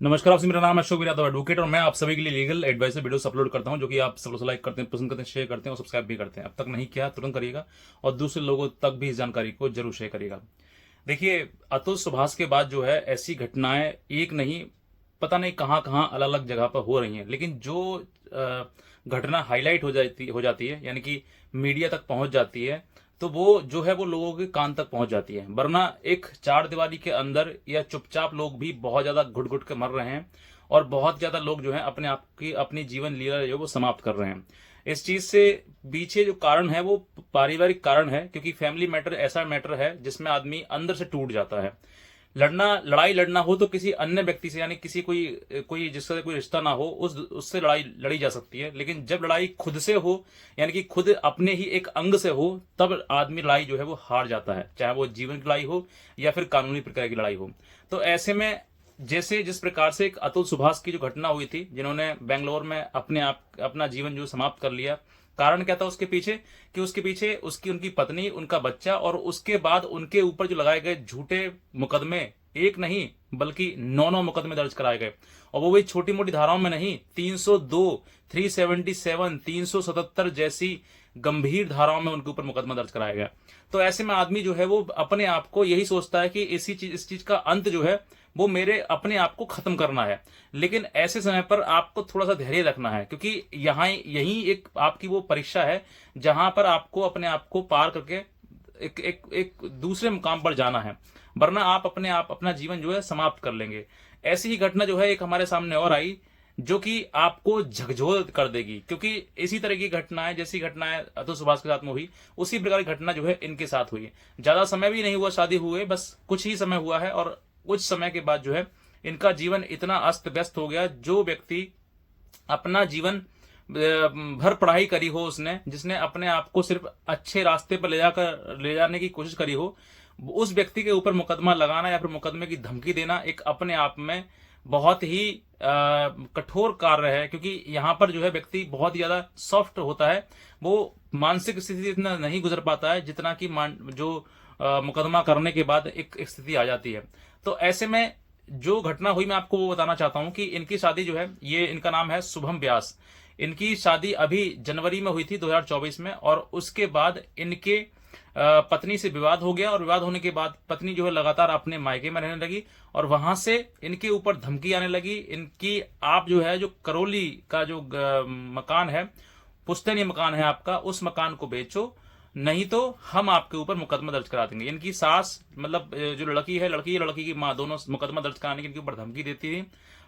नमस्कार आपसे, मेरा नाम है अशोक यादव एडवोकेट और मैं आप सभी के लिए लीगल एडवाइस वीडियोस अपलोड करता हूं, जो कि आप सब लोग लाइक करते हैं, पसंद करते हैं, शेयर करते हैं और सब्सक्राइब भी करते हैं। अब तक नहीं किया तुरंत करिएगा और दूसरे लोगों तक भी इस जानकारी को जरूर शेयर करिएगा। देखिए, अतुल सुभाष के बाद जो है ऐसी घटनाएं एक नहीं, पता नहीं कहाँ कहाँ अलग अलग जगह पर हो रही हैं, लेकिन जो घटना हाईलाइट हो जाती है, यानी कि मीडिया तक पहुंच जाती है, तो वो जो है वो लोगों के कान तक पहुंच जाती है। वरना एक चार दीवारी के अंदर या चुपचाप लोग भी बहुत ज्यादा घुट घुट के मर रहे हैं और बहुत ज्यादा लोग जो है अपने आप की अपनी जीवन लीला जो है वो समाप्त कर रहे हैं। इस चीज से पीछे जो कारण है वो पारिवारिक कारण है, क्योंकि फैमिली मैटर ऐसा मैटर है जिसमें आदमी अंदर से टूट जाता है। लड़ाई लड़ना हो तो किसी अन्य व्यक्ति से, यानी किसी कोई कोई जिससे कोई रिश्ता ना हो उससे लड़ाई लड़ी जा सकती है, लेकिन जब लड़ाई खुद से हो, यानी कि खुद अपने ही एक अंग से हो, तब आदमी लड़ाई जो है वो हार जाता है, चाहे वो जीवन की लड़ाई हो या फिर कानूनी प्रक्रिया की लड़ाई हो। तो ऐसे में जैसे जिस प्रकार से एक अतुल सुभाष की जो घटना हुई थी, जिन्होंने बेंगलोर में अपना जीवन जो समाप्त कर लिया, कारण क्या था उसके पीछे? कि उसके पीछे उनकी पत्नी, उनका बच्चा और उसके बाद उनके ऊपर जो लगाए गए झूठे मुकदमे, एक नहीं बल्कि 9 मुकदमे दर्ज कराए गए। और वो भी छोटी मोटी धाराओं में नहीं, 302, 377, 377 जैसी गंभीर धाराओं में उनके ऊपर मुकदमा दर्ज कराया गया। तो ऐसे में आदमी जो है वो अपने आप को यही सोचता है कि इस चीज का अंत जो है वो मेरे अपने आप को खत्म करना है। लेकिन ऐसे समय पर आपको थोड़ा सा धैर्य रखना है, क्योंकि यहाँ यही एक आपकी वो परीक्षा है जहां पर आपको अपने आप को पार करके एक दूसरे मुकाम पर जाना है, वरना आप अपना जीवन जो है समाप्त कर लेंगे। ऐसी ही घटना जो है एक हमारे सामने और आई, जो कि आपको झकझोर कर देगी, क्योंकि इसी तरह की घटनाएं, जैसी घटनाएं अतुल सुभाष के साथ में हुई, उसी प्रकार की घटना जो है इनके साथ हुई। ज्यादा समय भी नहीं हुआ शादी हुए, बस कुछ ही समय हुआ है और कुछ समय के बाद जो है इनका जीवन इतना अस्त व्यस्त हो गया। जो व्यक्ति अपना जीवन भर पढ़ाई करी हो, उसने जिसने अपने आप को सिर्फ अच्छे रास्ते पर ले जाने की कोशिश करी हो, उस व्यक्ति के ऊपर मुकदमा लगाना या फिर मुकदमे की धमकी देना एक अपने आप में बहुत ही कठोर कार्य है, क्योंकि यहाँ पर जो है व्यक्ति बहुत ही ज्यादा सॉफ्ट होता है, वो मानसिक स्थिति इतना नहीं गुजर पाता है जितना कि जो मुकदमा करने के बाद एक स्थिति आ जाती है। तो ऐसे में जो घटना हुई मैं आपको वो बताना चाहता हूं कि इनकी शादी जो है, ये इनका नाम है शुभम व्यास। इनकी शादी अभी जनवरी में हुई थी 2024 में, और उसके बाद इनके पत्नी से विवाद हो गया और विवाद होने के बाद पत्नी जो है लगातार अपने मायके में रहने लगी और वहां से इनके ऊपर धमकी आने लगी। इनकी आप जो है जो करौली का जो मकान है, पुश्तैनी मकान है आपका, उस मकान को बेचो, नहीं तो हम आपके ऊपर मुकदमा दर्ज करा देंगे। इनकी सास, मतलब जो लड़की की माँ, दोनों मुकदमा दर्ज कराने की इनके ऊपर धमकी देती थी।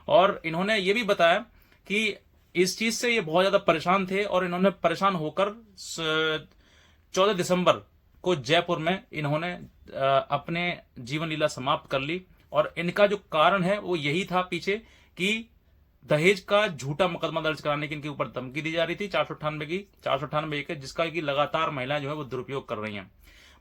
और इन्होंने ये भी बताया कि इस चीज से ये बहुत ज्यादा परेशान थे और इन्होंने परेशान होकर 14 दिसंबर को जयपुर में इन्होंने अपने जीवन लीला समाप्त कर ली। और इनका जो कारण है वो यही था पीछे, कि दहेज का झूठा मुकदमा दर्ज कराने की इनके ऊपर धमकी दी जा रही थी, 498 की, जिसका कि लगातार महिलाएं जो है वो दुरुपयोग कर रही हैं।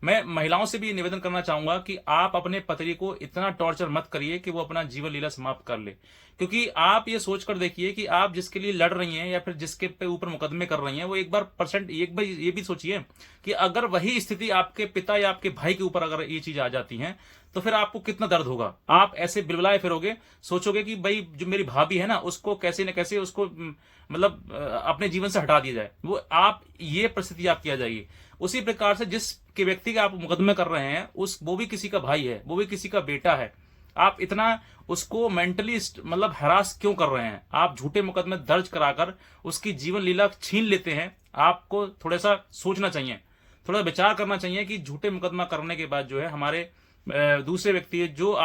मैं महिलाओं से भी निवेदन करना चाहूंगा कि आप अपने पति को इतना टॉर्चर मत करिए कि वो अपना जीवन लीला समाप्त कर ले, क्योंकि आप ये सोचकर देखिए कि आप जिसके लिए लड़ रही हैं या फिर जिसके पे ऊपर मुकदमे कर रही हैं, वो एक बार ये भी सोचिए कि अगर वही स्थिति आपके पिता या आपके भाई के ऊपर अगर ये चीज आ जाती है, तो फिर आपको कितना दर्द होगा। आप ऐसे बिलबिलाए फिरोगे, सोचोगे कि भाई जो मेरी भाभी है ना, उसको कैसे न कैसे उसको मतलब अपने जीवन से हटा दिया जाए, वो आप ये परिस्थिति आपकी आ जाएगी। उसी प्रकार से जिस के व्यक्ति का आप मुकदमे कर रहे हैं, वो भी किसी का भाई है, वो भी किसी का बेटा है, आप इतना उसको मेंटली मतलब हरास क्यों कर रहे हैं? आप झूठे मुकदमे दर्ज कराकर उसकी जीवन लीला छीन लेते हैं। आपको थोड़ा सा सोचना चाहिए, थोड़ा विचार करना चाहिए कि झूठे मुकदमा करने के बाद जो है हमारे दूसरे व्यक्ति है जो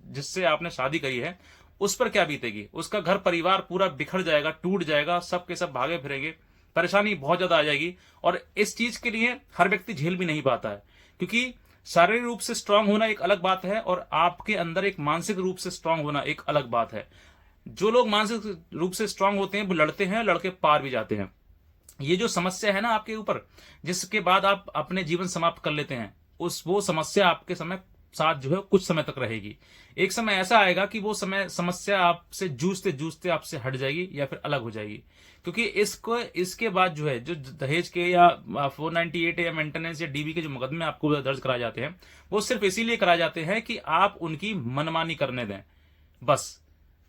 जिससे आपने शादी करी है, उस पर क्या बीतेगी। उसका घर परिवार पूरा बिखर जाएगा, टूट जाएगा, सब के सब भागे फिरेंगे, परेशानी बहुत ज्यादा आ जाएगी। और इस चीज के लिए हर व्यक्ति झेल भी नहीं पाता है, क्योंकि शारीरिक रूप से स्ट्रांग होना एक अलग बात है और आपके अंदर एक मानसिक रूप से स्ट्रांग होना एक अलग बात है। जो लोग मानसिक रूप से स्ट्रांग होते हैं वो लड़ते हैं, लड़के पार भी जाते हैं। ये जो समस्या है ना आपके ऊपर, जिसके बाद आप अपने जीवन समाप्त कर लेते हैं, वो समस्या आपके साथ जो है कुछ समय तक रहेगी। एक समय ऐसा आएगा कि वो समस्या आपसे जूझते जूझते आपसे हट जाएगी या फिर अलग हो जाएगी, क्योंकि इसके बाद जो है जो दहेज के या 498 या मेंटेनेंस या डीबी के जो मुकदमे आपको दर्ज कराए जाते हैं, वो सिर्फ इसीलिए कराए जाते हैं कि आप उनकी मनमानी करने दें। बस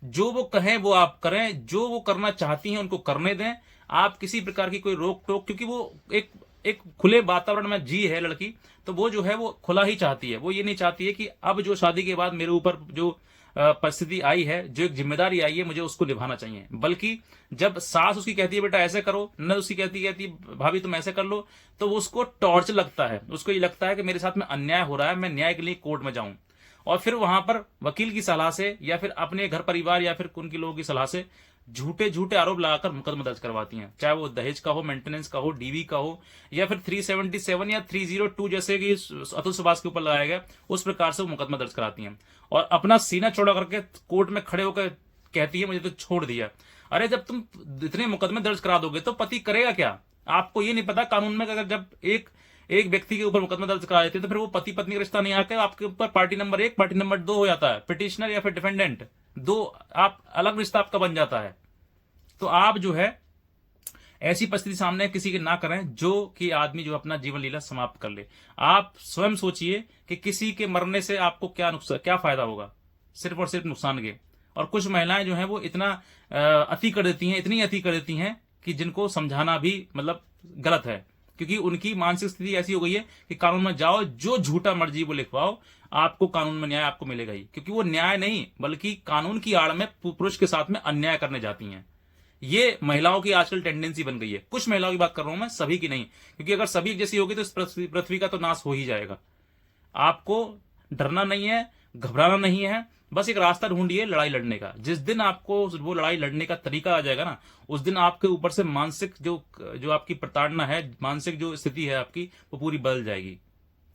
जो वो कहें वो आप करें, जो वो करना चाहती हैं उनको करने दें। आप किसी प्रकार की कोई रोक टोक, क्योंकि वो एक एक खुले वातावरण में जी है लड़की, तो वो जो है वो खुला ही चाहती है। वो ये नहीं चाहती है कि अब जो शादी के बाद मेरे ऊपर जो परिस्थिति आई है, जो एक जिम्मेदारी आई है, मुझे उसको निभाना चाहिए। बल्कि जब सास उसकी कहती है बेटा ऐसे करो, न उसकी कहती भाभी तुम ऐसे कर लो, तो वो उसको टॉर्च लगता है। उसको ये लगता है कि मेरे साथ में अन्याय हो रहा है, मैं न्याय के लिए कोर्ट में जाऊं, और फिर वहां पर वकील की सलाह से या फिर अपने घर परिवार या फिर उनके लोगों की सलाह से झूठे झूठे आरोप लगाकर मुकदमा दर्ज करवाती हैं। चाहे वो दहेज का हो, मेंटेनेंस का हो, डीवी का हो, या फिर 377 या 302 जैसे कि अतुल सुभाष के ऊपर लगाया गया, उस प्रकार से वो मुकदमा दर्ज कराती हैं और अपना सीना चौड़ा करके कोर्ट में खड़े होकर कहती है मुझे तो छोड़ दिया। अरे जब तुम इतने मुकदमे दर्ज करा दोगे तो पति करेगा क्या? आपको ये नहीं पता कानून में अगर जब एक व्यक्ति के ऊपर मुकदमा दर्ज करा देते हैं तो फिर वो पति पत्नी का रिश्ता नहीं आकर आपके ऊपर पार्टी नंबर 1 पार्टी नंबर 2 हो जाता है, पिटिशनर या फिर डिफेंडेंट, दो आप अलग रिश्ता आपका बन जाता है। तो आप जो है ऐसी परिस्थिति सामने किसी के ना करें जो कि आदमी जो अपना जीवन लीला समाप्त कर ले। आप स्वयं सोचिए कि किसी के मरने से आपको क्या नुकसान, क्या फायदा होगा? सिर्फ और सिर्फ नुकसान के। और कुछ महिलाएं जो हैं वो इतना अति कर देती हैं, इतनी अति कर देती हैं कि जिनको समझाना भी मतलब गलत है, क्योंकि उनकी मानसिक स्थिति ऐसी हो गई है कि कानून में जाओ, जो झूठा मर्जी वो लिखवाओ, आपको कानून में न्याय आपको मिलेगा ही। क्योंकि वो न्याय नहीं बल्कि कानून की आड़ में पुरुष के साथ में अन्याय करने जाती हैं। ये महिलाओं की आजकल टेंडेंसी बन गई है। कुछ महिलाओं की बात कर रहा हूं मैं, सभी की नहीं, क्योंकि अगर सभी जैसी होगी तो इस पृथ्वी का तो नाश हो ही जाएगा। आपको डरना नहीं है, घबराना नहीं है, बस एक रास्ता ढूंढिए लड़ाई लड़ने का। जिस दिन आपको वो लड़ाई लड़ने का तरीका आ जाएगा ना, उस दिन आपके ऊपर से मानसिक जो आपकी प्रताड़ना है, मानसिक जो स्थिति है आपकी, वो पूरी बदल जाएगी।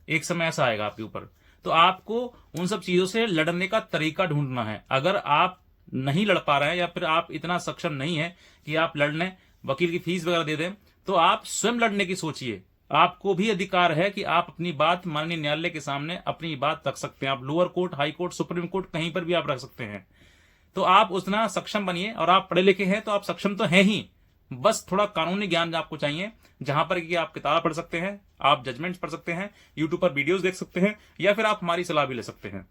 एक समय ऐसा आएगा आपके ऊपर। तो आपको उन सब चीजों से लड़ने का तरीका ढूंढना है। अगर आप नहीं लड़ पा रहे हैं या फिर आप इतना सक्षम नहीं है कि आप लड़ने, वकील की फीस वगैरह दे दें, तो आप स्वयं लड़ने की सोचिए। आपको भी अधिकार है कि आप अपनी बात माननीय न्यायालय के सामने अपनी बात रख सकते हैं। आप lower court, high court, supreme court, कहीं पर भी आप रख सकते हैं। तो आप उतना सक्षम बनिए। और आप पढ़े लिखे हैं तो आप सक्षम तो हैं ही, बस थोड़ा कानूनी ज्ञान आपको चाहिए, जहां पर कि आप किताब पढ़ सकते हैं, आप जजमेंट्स पढ़ सकते हैं, यूट्यूब पर वीडियोस देख सकते हैं, या फिर आप हमारी सलाह भी ले सकते हैं।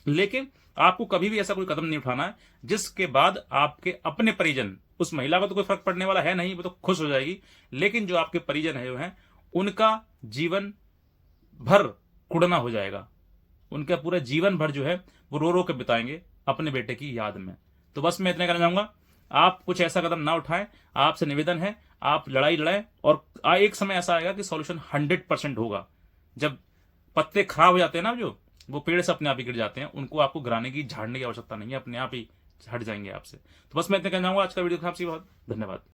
लेकिन आपको कभी भी ऐसा कोई कदम नहीं उठाना है जिसके बाद आपके अपने परिजन, उस महिला को तो कोई फर्क पड़ने वाला है नहीं, वो तो खुश हो जाएगी, लेकिन जो आपके परिजन है जो हैं उनका जीवन भर कुड़ना हो जाएगा। उनका पूरा जीवन भर जो है वो रो रो के बिताएंगे अपने बेटे की याद में। तो बस मैं इतना कहना चाहूंगा, आप कुछ ऐसा कदम ना उठाएं। आपसे निवेदन है, आप लड़ाई लड़ाएं और एक समय ऐसा आएगा कि सॉल्यूशन 100% होगा। जब पत्ते खराब हो जाते हैं ना, जो वो पेड़ से अपने आप ही गिर जाते हैं, उनको आपको गिराने की, झाड़ने की आवश्यकता नहीं है, अपने आप ही हट जाएंगे आपसे। तो बस मैं इतना कहना चाहूंगा। आज का वीडियो था, आपसे बहुत धन्यवाद।